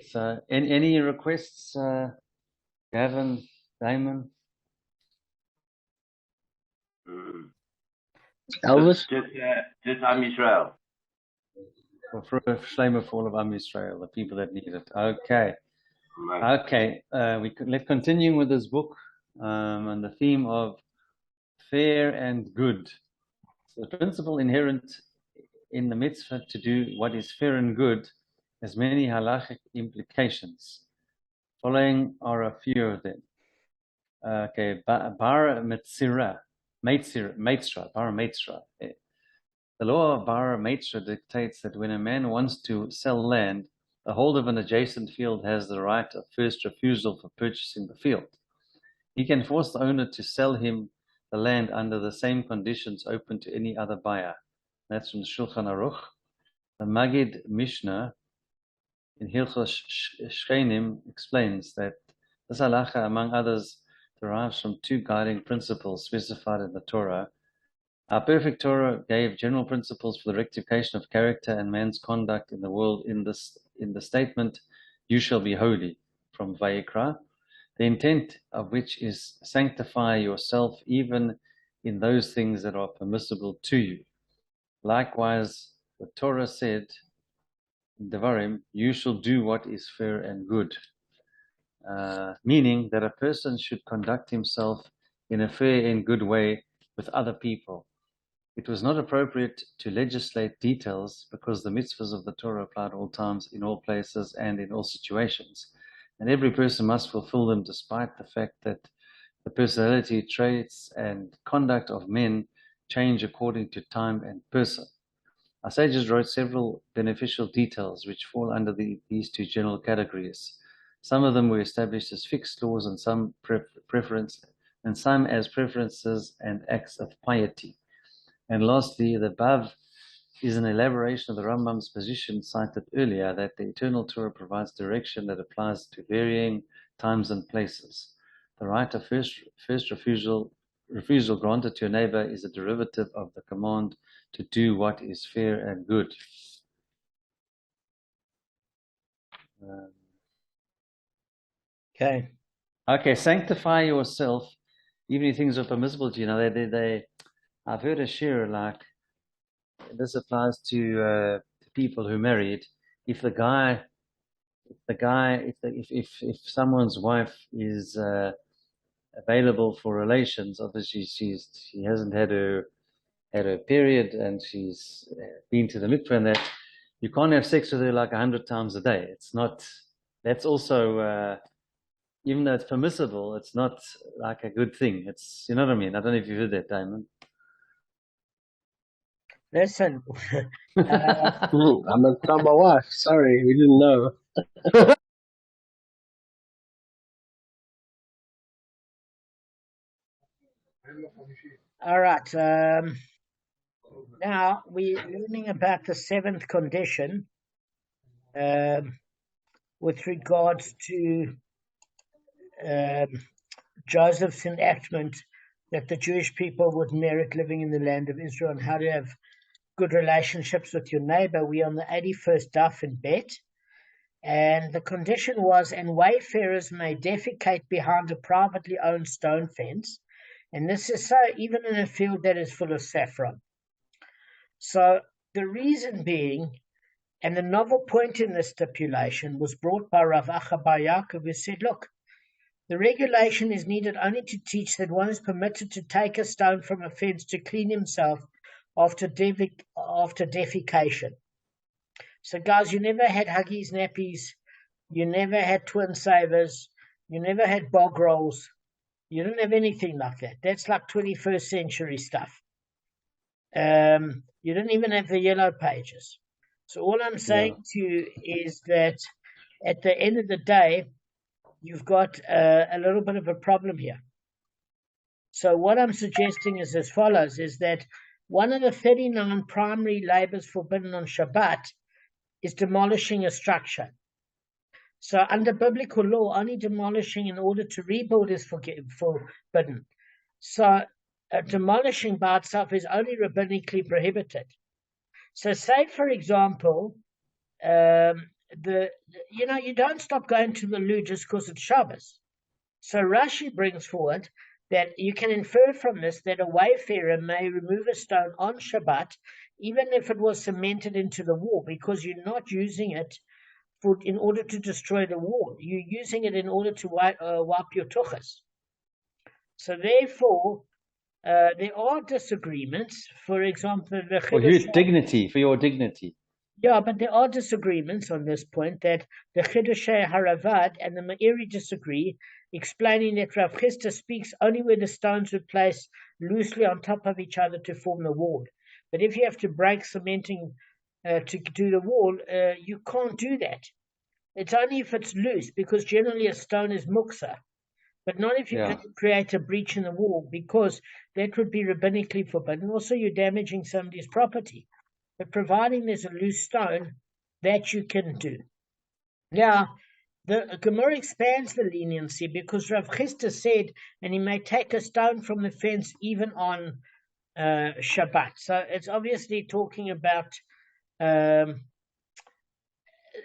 So, any requests, Gavin, Damon? Elvis? Just Am Yisrael. For a Shlomo for all of Am Yisrael, the people that need it. Okay. Okay. Let's continue with this book on the theme of fair and good. So the principle inherent in the mitzvah to do what is fair and good has many halachic implications. Following are a few of them. Okay, bar metzira, bar metzra. The law of bar metzra dictates that when a man wants to sell land, the holder of an adjacent field has the right of first refusal for purchasing the field. He can force the owner to sell him the land under the same conditions open to any other buyer. That's from the Shulchan Aruch. The Magid Mishnah in Hilchos Shchenim explains that this halacha, among others, derives from two guiding principles specified in the Torah. Our perfect Torah gave general principles for the rectification of character and man's conduct in the world in the statement, "You shall be holy," from Vayikra, the intent of which is sanctify yourself even in those things that are permissible to you. Likewise, the Torah said in Devarim, "You shall do what is fair and good," meaning that a person should conduct himself in a fair and good way with other people. It was not appropriate to legislate details because the mitzvahs of the Torah apply at all times, in all places, and in all situations. And every person must fulfill them despite the fact that the personality, traits, and conduct of men change according to time and person. Our sages wrote several beneficial details which fall under these two general categories. Some of them were established as fixed laws and some and some as preferences and acts of piety. And lastly, the above is an elaboration of the Rambam's position cited earlier that the eternal Torah provides direction that applies to varying times and places. The right of first refusal granted to a neighbor is a derivative of the command to do what is fair and good. Okay, sanctify yourself, even if things are permissible to you. I've heard a shir like this applies to people who married. If someone's wife is available for relations, obviously she hasn't had her period and she's been to the mikveh, and that you can't have sex with her like 100 times a day. It's not. That's also even though it's permissible, it's not like a good thing. It's, you know what I mean. I don't know if you heard that, Damon. Listen, I'm gonna tell my wife. Sorry, we didn't know. All right. Now we're learning about the seventh condition with regards to Joseph's enactment that the Jewish people would merit living in the land of Israel and how to have good relationships with your neighbor. We're on the 81st daf in Bet. And the condition was, and wayfarers may defecate behind a privately owned stone fence. And this is so even in a field that is full of saffron. So the reason being, and the novel point in this stipulation was brought by Rav Acha Bar Yaakov, who said, look, the regulation is needed only to teach that one is permitted to take a stone from a fence to clean himself after defecation. So guys, you never had Huggies nappies, you never had twin savers, you never had bog rolls, you didn't have anything like that. That's like 21st century stuff. You didn't even have the yellow pages. So all I'm saying to you is that at the end of the day, you've got a little bit of a problem here. So what I'm suggesting is as follows, is that one of the 39 primary labors forbidden on Shabbat is demolishing a structure. So under biblical law, only demolishing in order to rebuild is forbidden. So demolishing by itself is only rabbinically prohibited. So say, for example, you don't stop going to the loo just because it's Shabbos. So Rashi brings forward that you can infer from this that a wayfarer may remove a stone on Shabbat, even if it was cemented into the wall, because you're not using it in order to destroy the wall. You're using it in order to wipe your tuchas. So therefore, there are disagreements. For example, for your dignity. Yeah, but there are disagreements on this point, that the Chidushei Haravad and the Meiri disagree, explaining that Rav Chisda speaks only where the stones were placed loosely on top of each other to form the wall. But if you have to break cementing to do the wall, you can't do that. It's only if it's loose, because generally a stone is muksa, but not if you can create a breach in the wall, because that would be rabbinically forbidden. Also, you're damaging somebody's property. But providing there's a loose stone, that you can do. Now, the Gemara expands the leniency, because Rav Chisda said, and he may take a stone from the fence even on Shabbat. So it's obviously talking about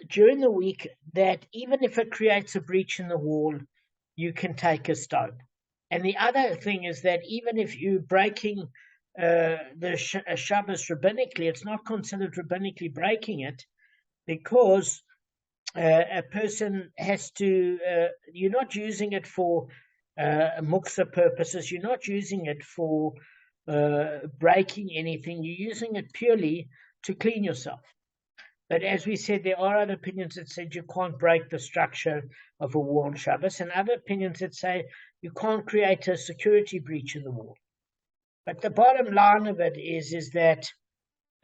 during the week, that even if it creates a breach in the wall, you can take a stone. And the other thing is that even if you're breaking the Shabbos rabbinically, it's not considered rabbinically breaking it, because a person has to, you're not using it for muksa purposes, you're not using it for breaking anything, you're using it purely to clean yourself. But as we said, there are other opinions that said you can't break the structure of a wall on Shabbos, and other opinions that say you can't create a security breach in the wall. But the bottom line of it is that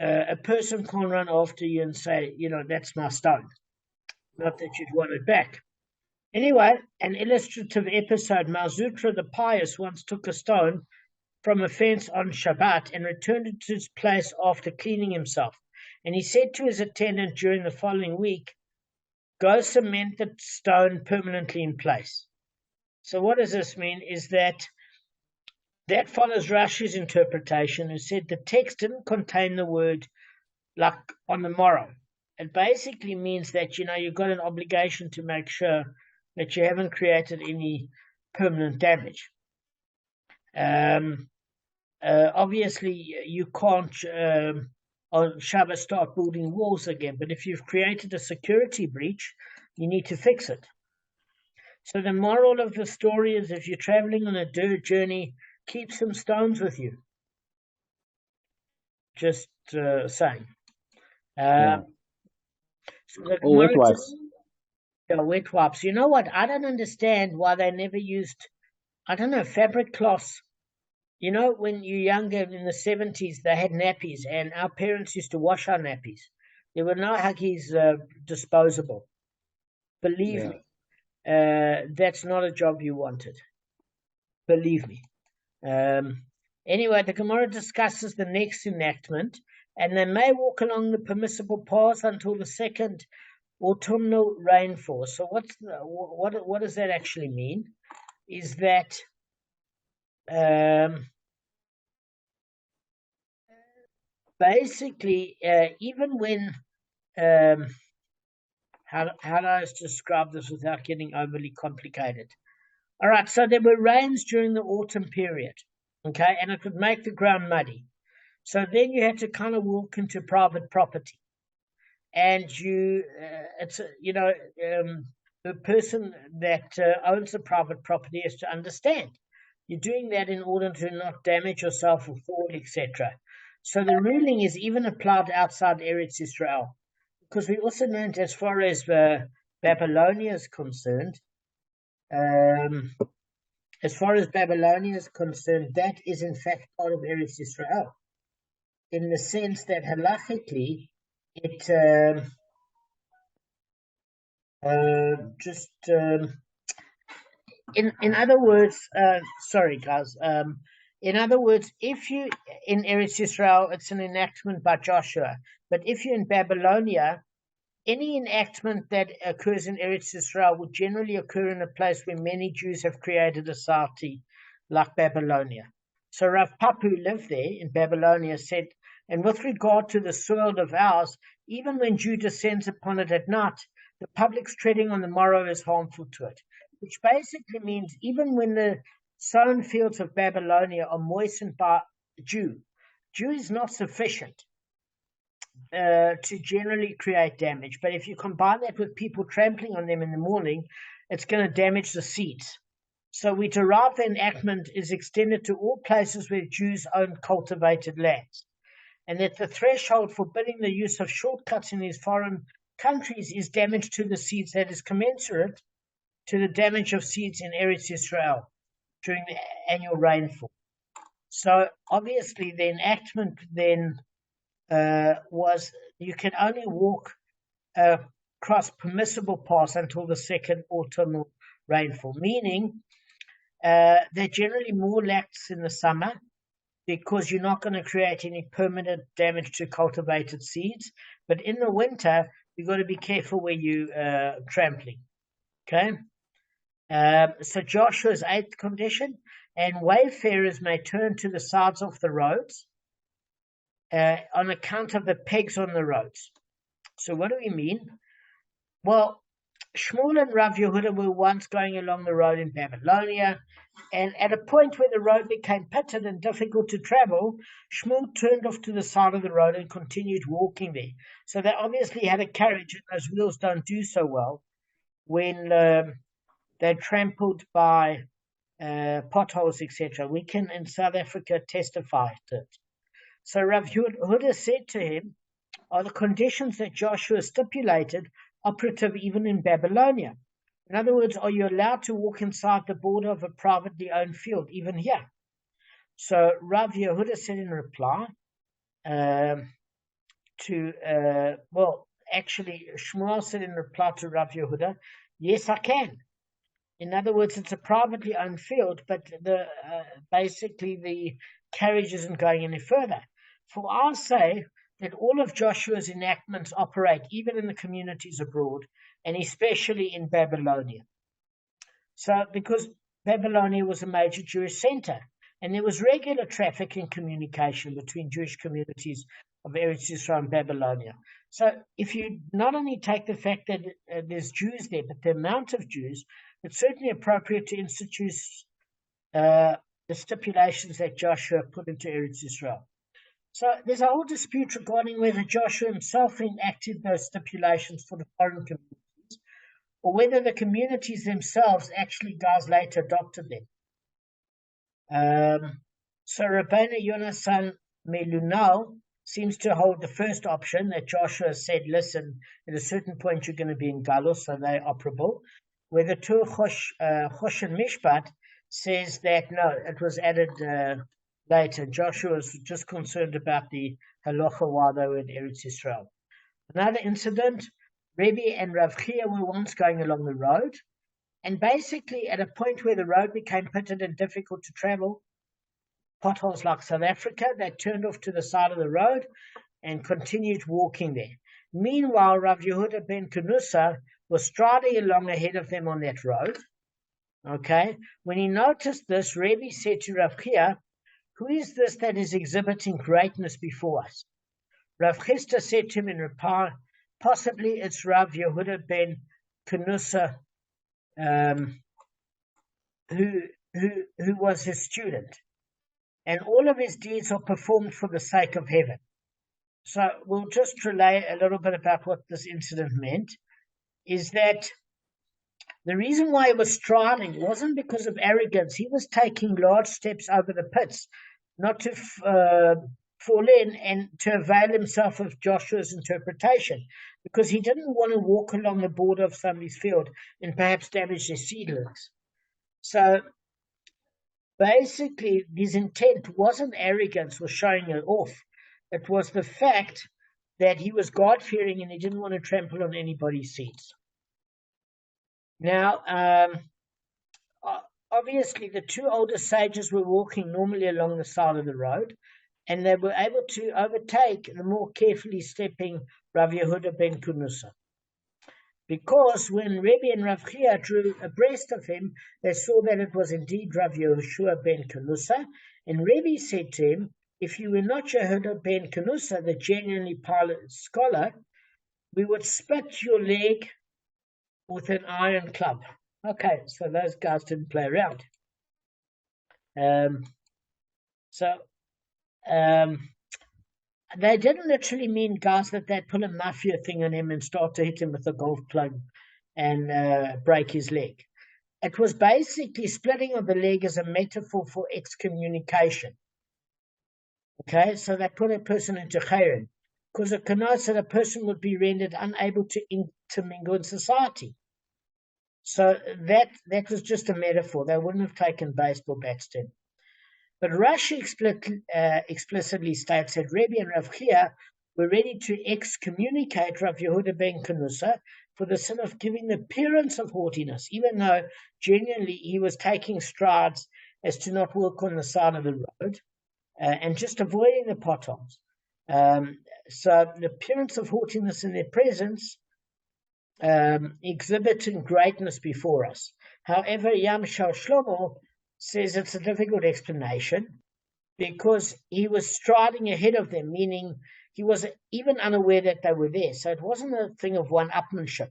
a person can't run after you and say, that's my stone. Not that you'd want it back. Anyway, an illustrative episode, Malzutra the pious once took a stone from a fence on Shabbat and returned it to its place after cleaning himself. And he said to his attendant during the following week, go cement the stone permanently in place. So what does this mean? Is that follows Rashi's interpretation, who said the text didn't contain the word like on the morrow. It basically means that, you've got an obligation to make sure that you haven't created any permanent damage. Obviously, you can't on Shabbos start building walls again, but if you've created a security breach, you need to fix it. So the moral of the story is, if you're traveling on a dirt journey, keep some stones with you. Just saying. So wet wipes. Wet wipes. You know what? I don't understand why they never used, fabric cloths. When you're younger, in the 70s, they had nappies, and our parents used to wash our nappies. There were no Huggies disposable. Believe me, that's not a job you wanted. Believe me. Anyway, the Gemara discusses the next enactment, and they may walk along the permissible paths until the second autumnal rainfall. So what does that actually mean? Is that basically, even when how do I describe this without getting overly complicated? All right, so there were rains during the autumn period, okay, and it would make the ground muddy. So then you had to kind of walk into private property, and the person that owns the private property has to understand you're doing that in order to not damage yourself or fall, etc. So the ruling is even applied outside Eretz Israel, because we also know that as far as Babylonia is concerned, that is in fact part of Eretz Israel, in the sense that halachically it in other words, sorry guys, in other words, if you in Eretz Israel, it's an enactment by Joshua, but if you're in Babylonia, any enactment that occurs in Eretz Israel would generally occur in a place where many Jews have created a society, like Babylonia. So Rav Papu, who lived there in Babylonia, said, and with regard to the soil of ours, even when Jew descends upon it at night, the public's treading on the morrow is harmful to it, which basically means even when the sown fields of Babylonia are moistened by dew is not sufficient to generally create damage. But if you combine that with people trampling on them in the morning, it's going to damage the seeds. So we derive the enactment is extended to all places where Jews own cultivated lands, and that the threshold forbidding the use of shortcuts in these foreign countries is damage to the seeds that is commensurate to the damage of seeds in Eretz Israel during the annual rainfall. So obviously the enactment then was you can only walk across permissible paths until the second autumnal rainfall, meaning they're generally more lax in the summer because you're not going to create any permanent damage to cultivated seeds. But in the winter, you've got to be careful where you're trampling. Okay? So Joshua's 8th condition, and wayfarers may turn to the sides of the roads on account of the pegs on the roads. So what do we mean? Well, Shmuel and Rav Yehuda were once going along the road in Babylonia, and at a point where the road became pitted and difficult to travel, Shmuel turned off to the side of the road and continued walking there. So they obviously had a carriage, and those wheels don't do so well when they're trampled by potholes, etc. We can, in South Africa, testify to it. So Rav Yehuda said to him, are the conditions that Joshua stipulated operative even in Babylonia? In other words, are you allowed to walk inside the border of a privately owned field, even here? So Rav Yehuda said in reply Shmuel said in reply to Rav Yehuda, yes, I can. In other words, it's a privately owned field, but basically the carriage isn't going any further. For I say that all of Joshua's enactments operate even in the communities abroad, and especially in Babylonia. So, because Babylonia was a major Jewish center, and there was regular traffic and communication between Jewish communities of Eretz Israel and Babylonia. So, if you not only take the fact that there's Jews there, but the amount of Jews, it's certainly appropriate to institute the stipulations that Joshua put into Eretz Israel. So there's a whole dispute regarding whether Joshua himself enacted those stipulations for the foreign communities, or whether the communities themselves actually guys later adopted them. So Rabbeinu Yonasan Melunal seems to hold the first option, that Joshua said, listen, at a certain point you're going to be in Galus, so they're operable. Where the Tur Choshen Mishpat says that no, it was added later. Joshua was just concerned about the halacha while they were in Eretz Israel. Another incident, Rebbe and Rav Chia were once going along the road, and basically at a point where the road became pitted and difficult to travel, potholes like South Africa, they turned off to the side of the road and continued walking there. Meanwhile, Rav Yehuda ben Kenusa was striding along ahead of them on that road. Okay, when he noticed this, Rebbe said to Rav Chia, who is this that is exhibiting greatness before us? Rav Chisda said to him in reply, possibly it's Rav Yehuda ben Kenusa, who was his student, and all of his deeds are performed for the sake of heaven. So we'll just relay a little bit about what this incident meant, is that the reason why he was striding wasn't because of arrogance. He was taking large steps over the pits, not to fall in and to avail himself of Joshua's interpretation, because he didn't want to walk along the border of somebody's field and perhaps damage their seedlings. So basically, his intent wasn't arrogance or showing it off. It was the fact that he was God-fearing and he didn't want to trample on anybody's seeds. Now, obviously, the two older sages were walking normally along the side of the road, and they were able to overtake the more carefully stepping Rav Yehuda ben Kenusa. Because when Rebbe and Rav Chia drew abreast of him, they saw that it was indeed Rav Yehoshua ben Kenusa, and Rebbe said to him, if you were not Yehuda ben Kenusa, the genuinely pilot scholar, we would split your leg with an iron club. Okay, so those guys didn't play around. They didn't literally mean, guys, that they'd pull a mafia thing on him and start to hit him with a golf club and break his leg. It was basically splitting of the leg as a metaphor for excommunication. Okay, so they put a person into chayrin, because it connotes that a person would be rendered unable to intermingle in society. So that was just a metaphor. They wouldn't have taken baseball bats to him. But Rashi explicitly states that Rebbe and Rav Chia were ready to excommunicate Rav Yehuda ben Kanusa for the sin of giving the appearance of haughtiness, even though genuinely he was taking strides as to not walk on the side of the road and just avoiding the potholes. So the appearance of haughtiness in their presence exhibiting greatness before us. However, Yam Shal Shlomo says it's a difficult explanation because he was striding ahead of them, meaning he was even unaware that they were there. So it wasn't a thing of one-upmanship.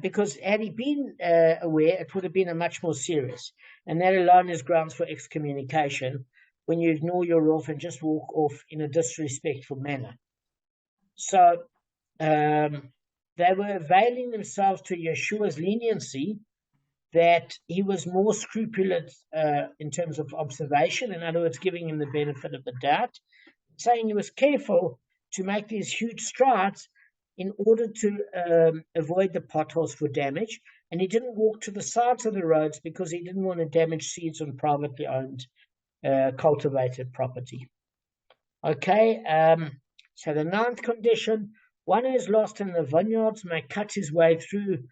Because had he been aware, it would have been a much more serious. And that alone is grounds for excommunication when you ignore your Rav and just walk off in a disrespectful manner. So they were availing themselves to Yeshua's leniency, that he was more scrupulous in terms of observation, in other words, giving him the benefit of the doubt, saying he was careful to make these huge strides in order to avoid the potholes for damage, and he didn't walk to the sides of the roads because he didn't want to damage seeds on privately owned cultivated property. Okay, so the ninth condition, one who is lost in the vineyards may cut his way through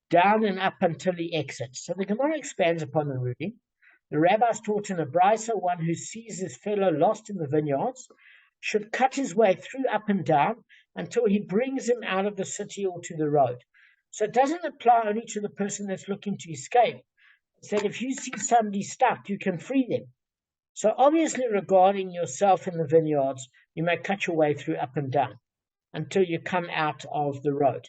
down and up until he exits. So the Gemara expands upon the ruling. The rabbis taught in a brisa, one who sees his fellow lost in the vineyards should cut his way through up and down until he brings him out of the city or to the road. So it doesn't apply only to the person that's looking to escape. It's that if you see somebody stuck, you can free them. So obviously regarding yourself in the vineyards, you may cut your way through up and down until you come out of the road.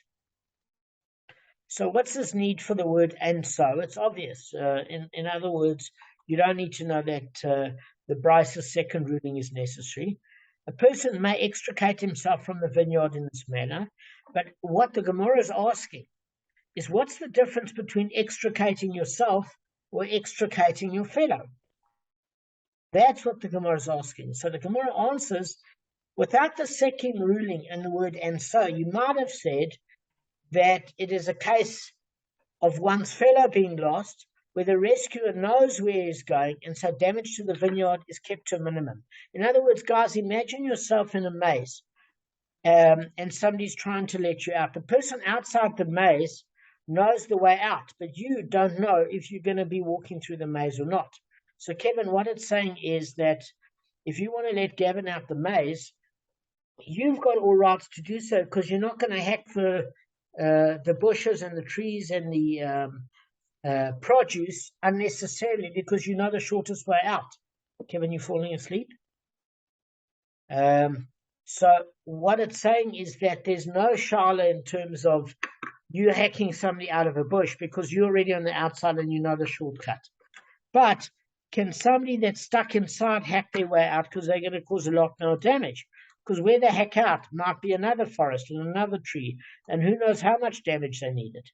So what's this need for the word "and so"? It's obvious. In other words, you don't need to know that the brisa's second ruling is necessary. A person may extricate himself from the vineyard in this manner, but what the Gemara is asking is, what's the difference between extricating yourself or extricating your fellow? That's what the Gemara is asking. So the Gemara answers, without the second ruling and the word "and so," you might have said that it is a case of one's fellow being lost, where the rescuer knows where he's going, and so damage to the vineyard is kept to a minimum. In other words, guys, imagine yourself in a maze, and somebody's trying to let you out. The person outside the maze knows the way out, but you don't know if you're going to be walking through the maze or not. So, Kevin, what it's saying is that if you want to let Gavin out the maze, you've got all rights to do so, because you're not going to hack the bushes and the trees and the produce unnecessarily, because you know the shortest way out. Kevin, you falling asleep? So what it's saying is that there's no shala in terms of you hacking somebody out of a bush, because you're already on the outside and you know the shortcut. But can somebody that's stuck inside hack their way out, because they're going to cause a lot more damage? Because where they hack out might be another forest and another tree, and who knows how much damage they needed.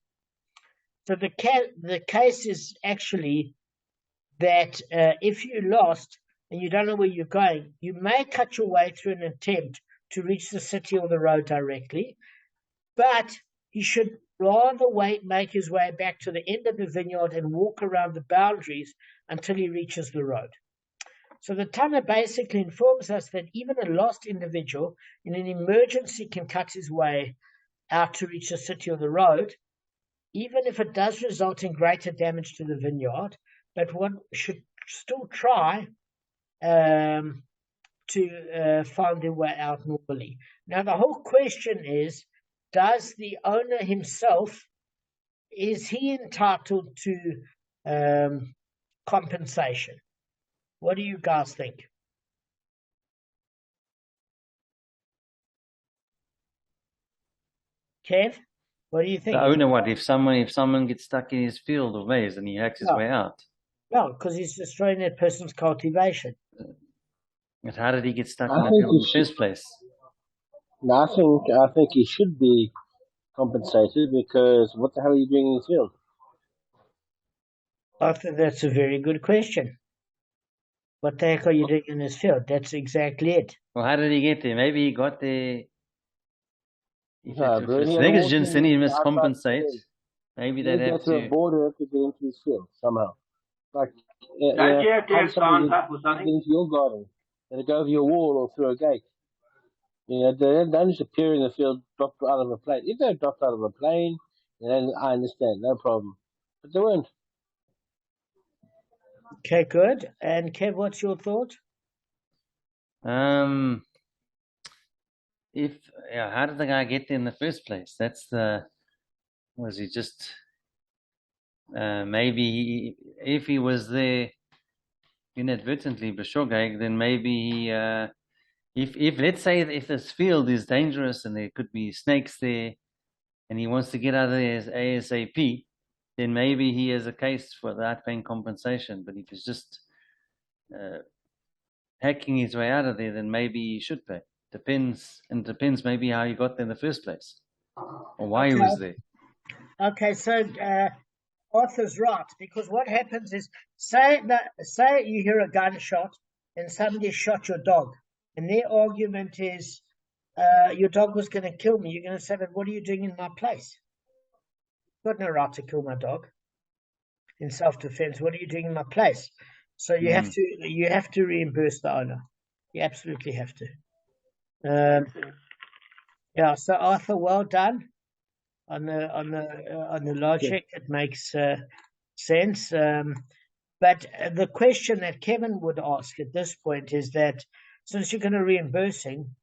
So the case is actually that if you're lost and you don't know where you're going, you may cut your way through an attempt to reach the city or the road directly, but he should rather make his way back to the end of the vineyard and walk around the boundaries until he reaches the road. So the Tana basically informs us that even a lost individual in an emergency can cut his way out to reach the city or the road, even if it does result in greater damage to the vineyard, but one should still try to find their way out normally. Now, the whole question is, does the owner himself, is he entitled to compensation? What do you guys think? Kev? What do you think? The owner, what if someone gets stuck in his field of maize and he hacks his No. way out? No, because he's destroying that person's cultivation. But how did he get stuck I in the think field in the first place? No, I think he should be compensated because what the hell are you doing in his field? I think that's a very good question. What the heck are you doing in this field? That's exactly it. Well, how did he get there? Maybe he got there. No, If but it's he had to walk negligence, then he in must outside compensate. the Maybe He they'd go have to a to. border to get into his field somehow. Like, Don't you have to how have somebody signs up or get something? into your garden? They go over your wall or through a gate. They don't just appear in the field, drop out of a plane. If they dropped out of a plane, then I understand, no problem. But they weren't. Okay, good. And Kev, what's your thought? How did the guy get there in the first place? Was he just maybe if he was there inadvertently, b'shogeg, then maybe if let's say if this field is dangerous and there could be snakes there, and he wants to get out of there ASAP, then maybe he has a case for that paying compensation. But if he's just hacking his way out of there, then maybe he should pay. Depends maybe how he got there in the first place or why he was there. Okay, so Arthur's right, because what happens is, say you hear a gunshot and somebody shot your dog, and their argument is, your dog was going to kill me. You're going to say, but what are you doing in my place? You've got no right to kill my dog in self-defense. What are you doing in my place? So you have to reimburse the owner. You absolutely have to. Yeah. So Arthur, well done on the logic. It makes sense. But the question that Kevin would ask at this point is that since you're going to reimburse him,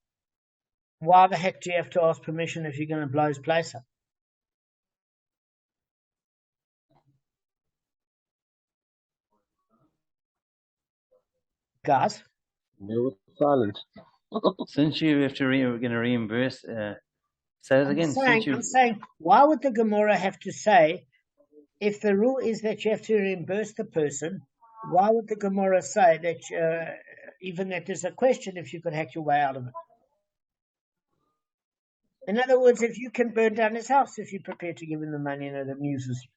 why the heck do you have to ask permission if you're going to blow his place up? Guys? They were silent. Since you have to going to reimburse, say it again. I'm saying, why would the Gemara have to say, if the rule is that you have to reimburse the person, why would the Gemara say that even that there's a question if you could hack your way out of it? In other words, if you can burn down his house, if you're prepared to give him the money and it amuses you,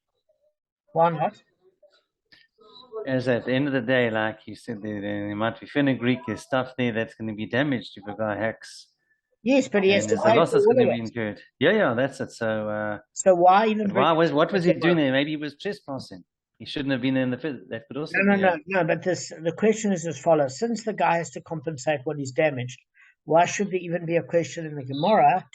why not? As at the end of the day, like you said, there might be fenugreek, there's stuff there that's going to be damaged if a guy hacks. Yes, but he has to there's pay a loss for that's all going of to be it. incurred. Yeah, that's it. So why even? What was he doing there? Maybe he was trespassing. He shouldn't have been in the field. That could also No. But the question is as follows: since the guy has to compensate what he's damaged, why should there even be a question in the Gemara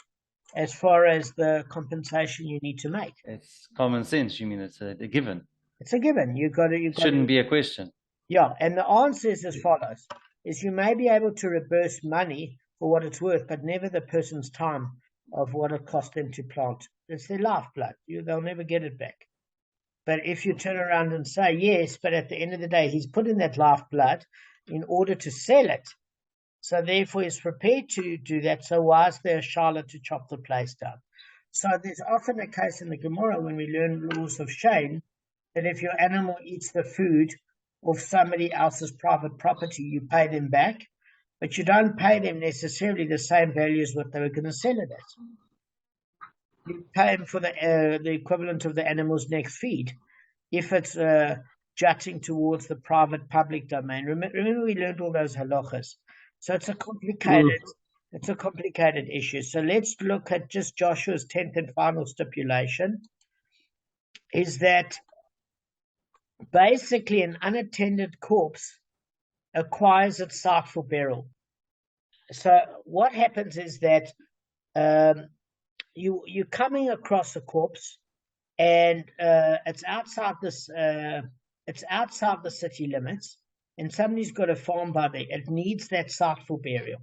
as far as the compensation you need to make? It's common sense. You mean it's a given? It's a given. It shouldn't be a question. Yeah, and the answer is as follows: is you may be able to reimburse money for what it's worth, but never the person's time of what it cost them to plant. It's their lifeblood. They'll never get it back. But if you turn around and say, yes, but at the end of the day, he's put in that lifeblood in order to sell it. So therefore, he's prepared to do that. So why is there a Charlotte to chop the place down? So there's often a case in the Gemara when we learn laws of Shane that if your animal eats the food of somebody else's private property, you pay them back, but you don't pay them necessarily the same value as what they were going to sell it at. You pay them for the equivalent of the animal's next feed. If it's jutting towards the private public domain, remember we learned all those halachas. So it's a complicated issue. So let's look at just Joshua's 10th and final stipulation. Is that basically an unattended corpse acquires its site for burial. So what happens is that you're coming across a corpse, and it's outside the city limits, and somebody's got a farm by there. It needs that site for burial.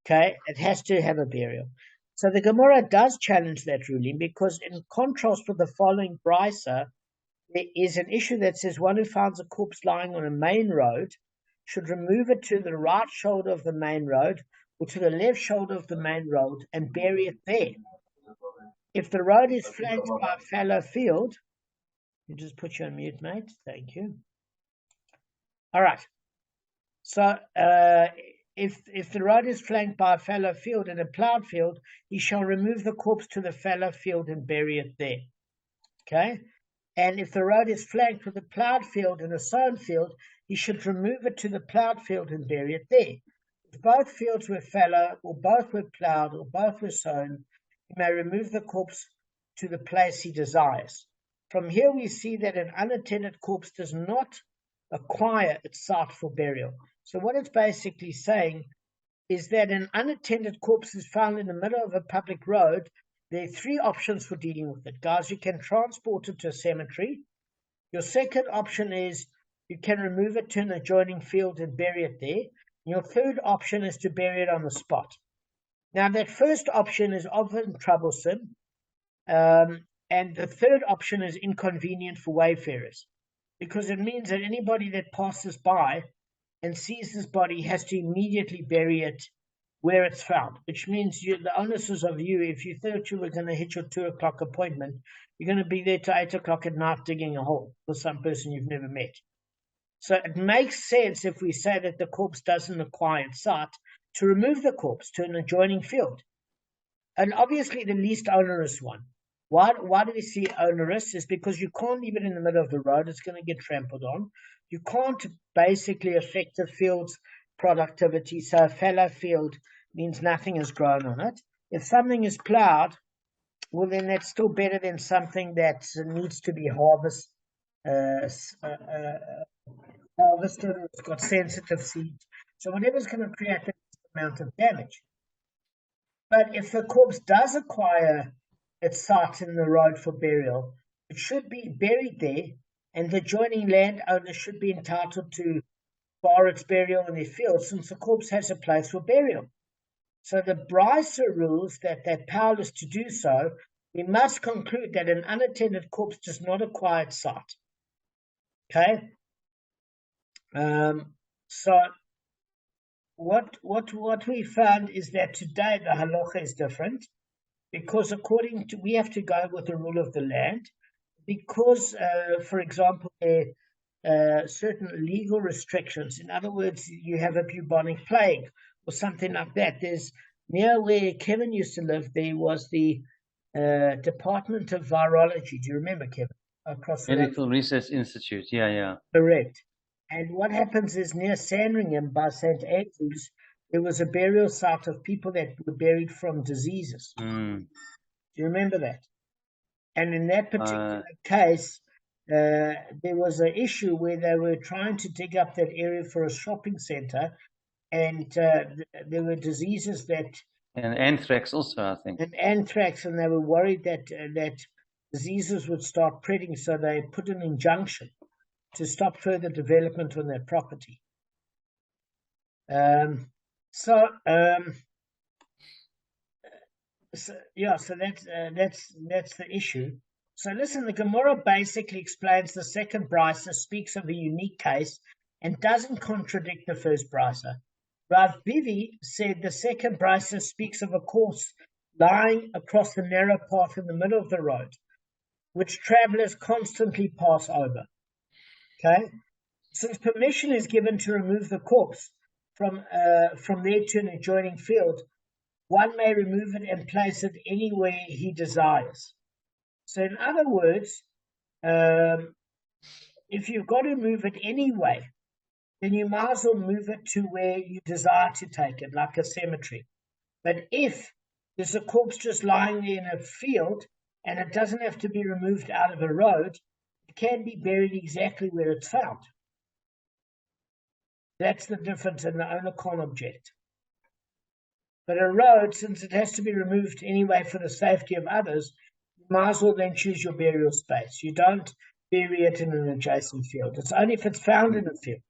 Okay, it has to have a burial. So the Gemara does challenge that ruling, because in contrast with the following brisa, there is an issue that says one who finds a corpse lying on a main road should remove it to the right shoulder of the main road or to the left shoulder of the main road and bury it there. if the road is flanked by a fallow field, you just put you on mute, mate. Thank you. All right. So if the road is flanked by a fallow field and a plowed field, he shall remove the corpse to the fallow field and bury it there. Okay? And if the road is flanked with a plowed field and a sown field, he should remove it to the plowed field and bury it there. If both fields were fallow, or both were plowed, or both were sown, he may remove the corpse to the place he desires. From here we see that an unattended corpse does not acquire its site for burial. So what it's basically saying is that an unattended corpse is found in the middle of a public road. There are three options for dealing with it. Guys, you can transport it to a cemetery. Your second option is you can remove it to an adjoining field and bury it there. Your third option is to bury it on the spot. Now, that first option is often troublesome, and the third option is inconvenient for wayfarers, because it means that anybody that passes by and sees this body has to immediately bury it where it's found, which means the onus is of you. If you thought you were going to hit your 2 o'clock appointment, you're going to be there till 8 o'clock at night digging a hole for some person you've never met. So it makes sense if we say that the corpse doesn't acquire its site to remove the corpse to an adjoining field. And obviously the least onerous one. Why do we see onerous? Is because you can't leave it in the middle of the road. It's going to get trampled on. You can't basically affect the field's productivity. So a fallow field means nothing has grown on it. If something is plowed, well, then that's still better than something that needs to be harvested, or it's got sensitive seeds. So whatever's going to create that amount of damage. But if the corpse does acquire its site in the road for burial, it should be buried there, and the adjoining landowner should be entitled to bar its burial in their field, since the corpse has a place for burial. So the Brisa rules that they're powerless to do so. We must conclude that an unattended corpse does not acquire its site. Okay? So what we found is that today the halacha is different, because according to, we have to go with the rule of the land, because, for example, there are certain legal restrictions. In other words, you have a bubonic plague or something like that. There's near where Kevin used to live, there was the Department of Virology. Do you remember, Kevin? Across Medical Research Institute. Yeah. Correct. And what happens is near Sandringham by St. Andrews, there was a burial site of people that were buried from diseases. Do you remember that? And in that particular case, there was an issue where they were trying to dig up that area for a shopping center, and there were diseases that... And anthrax also, I think. And anthrax, and they were worried that that diseases would start spreading, so they put an injunction to stop further development on that property. So that's the issue. So listen, the Gemara basically explains the second brisa speaks of a unique case and doesn't contradict the first brisa. Rav Bivi said the second brisa speaks of a corpse lying across the narrow path in the middle of the road, which travelers constantly pass over. Okay, since permission is given to remove the corpse from there to an adjoining field, one may remove it and place it anywhere he desires. So in other words, if you've got to move it anyway, then you might as well move it to where you desire to take it, like a cemetery. But if there's a corpse just lying there in a field and it doesn't have to be removed out of a road, it can be buried exactly where it's found. That's the difference, and the owner can't object. But a road, since it has to be removed anyway for the safety of others, you might as well then choose your burial space. You don't bury it in an adjacent field. It's only if it's found in a field.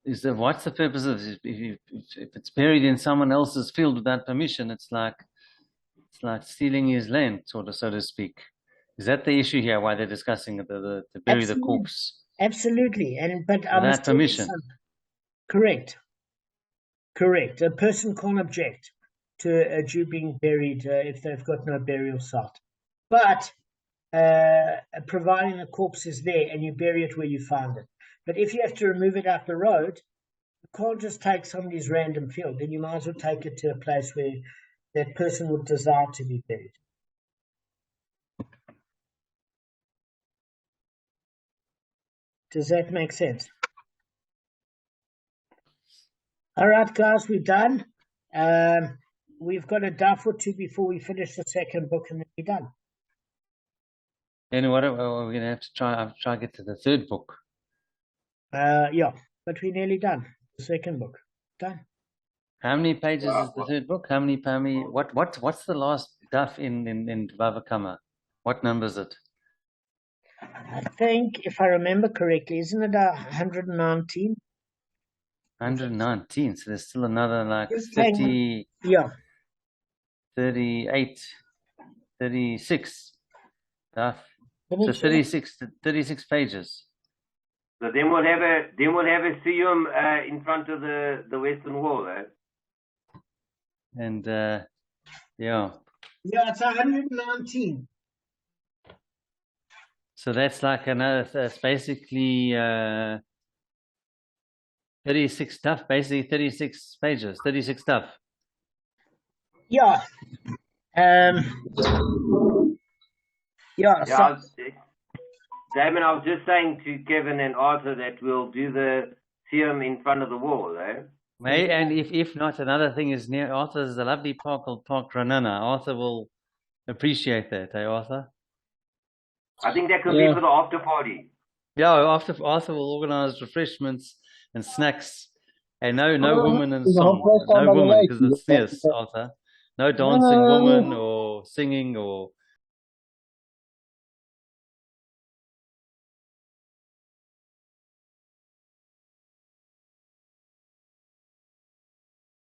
What's the purpose of it? If it's buried in someone else's field without permission, it's like stealing his land, so to speak. Is that the issue here? Why they're discussing to bury the corpse? Absolutely, but without permission. Correct. A person can't object. to a Jew being buried if they've got no burial site. But providing the corpse is there and you bury it where you found it. But if you have to remove it out the road, you can't just take somebody's random field. Then you might as well take it to a place where that person would desire to be buried. Does that make sense? All right, guys, we're done. We've got a daf or two before we finish the second book, and then we're done. And what we're going to have to try to get to the third book. Yeah, but we're nearly done. The second book done. How many pages is the third book? How many? What's the last daf in Bava Kamma? What number is it? I think, if I remember correctly, isn't it 119? 119. So there's still another like Just 30, Yeah. 38, 36 daf. So Finish it. 36 pages. So then we'll have a siyum in front of the western wall, eh? And yeah. Yeah, it's 119. So that's like another, it's basically 36 stuff, basically 36 pages, 36 stuff. Yeah. Yeah. So, Damon, I was just saying to Kevin and Arthur that we'll do the siyum in front of the wall, eh? And if not, another thing is near Arthur's a lovely park called Park Ranana. Arthur will appreciate that, eh, Arthur? I think that could be for the after party. Yeah, after Arthur will organize refreshments and snacks, and no woman and song, no woman because it's fierce, Arthur. No dancing woman or singing or